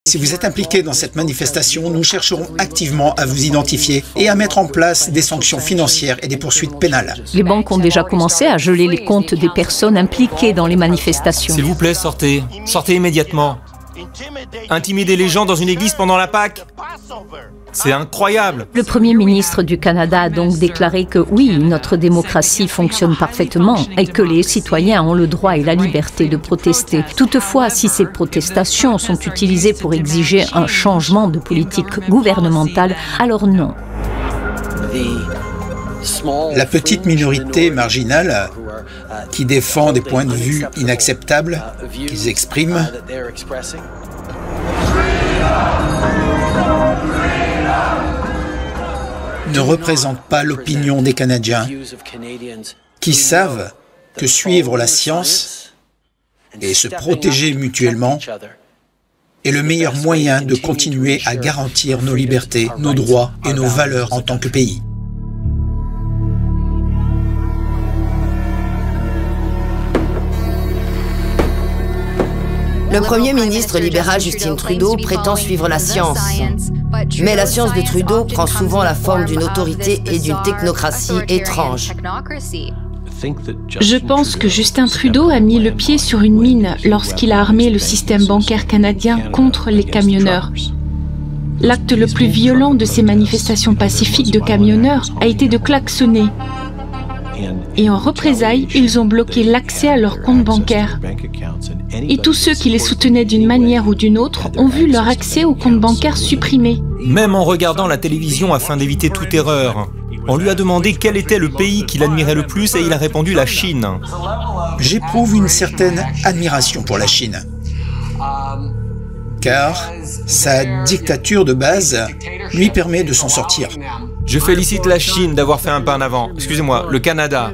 Si vous êtes impliqué dans cette manifestation, nous chercherons activement à vous identifier et à mettre en place des sanctions financières et des poursuites pénales. Les banques ont déjà commencé à geler les comptes des personnes impliquées dans les manifestations. S'il vous plaît, sortez. Sortez immédiatement. Intimider les gens dans une église pendant la Pâque? C'est incroyable! Le Premier ministre du Canada a donc déclaré que oui, notre démocratie fonctionne parfaitement et que les citoyens ont le droit et la liberté de protester. Toutefois, si ces protestations sont utilisées pour exiger un changement de politique gouvernementale, alors non. La petite minorité marginale qui défend des points de vue inacceptables qu'ils expriment ne représente pas l'opinion des Canadiens qui savent que suivre la science et se protéger mutuellement est le meilleur moyen de continuer à garantir nos libertés, nos droits et nos valeurs en tant que pays. Le Premier ministre libéral Justin Trudeau prétend suivre la science. Mais la science de Trudeau prend souvent la forme d'une autorité et d'une technocratie étrange. Je pense que Justin Trudeau a mis le pied sur une mine lorsqu'il a armé le système bancaire canadien contre les camionneurs. L'acte le plus violent de ces manifestations pacifiques de camionneurs a été de klaxonner. Et en représailles, ils ont bloqué l'accès à leurs comptes bancaires. Et tous ceux qui les soutenaient d'une manière ou d'une autre ont vu leur accès aux comptes bancaires supprimé. Même en regardant la télévision afin d'éviter toute erreur, on lui a demandé quel était le pays qu'il admirait le plus et il a répondu la Chine. J'éprouve une certaine admiration pour la Chine, car sa dictature de base lui permet de s'en sortir. Je félicite la Chine d'avoir fait un pas en avant. Excusez-moi, le Canada.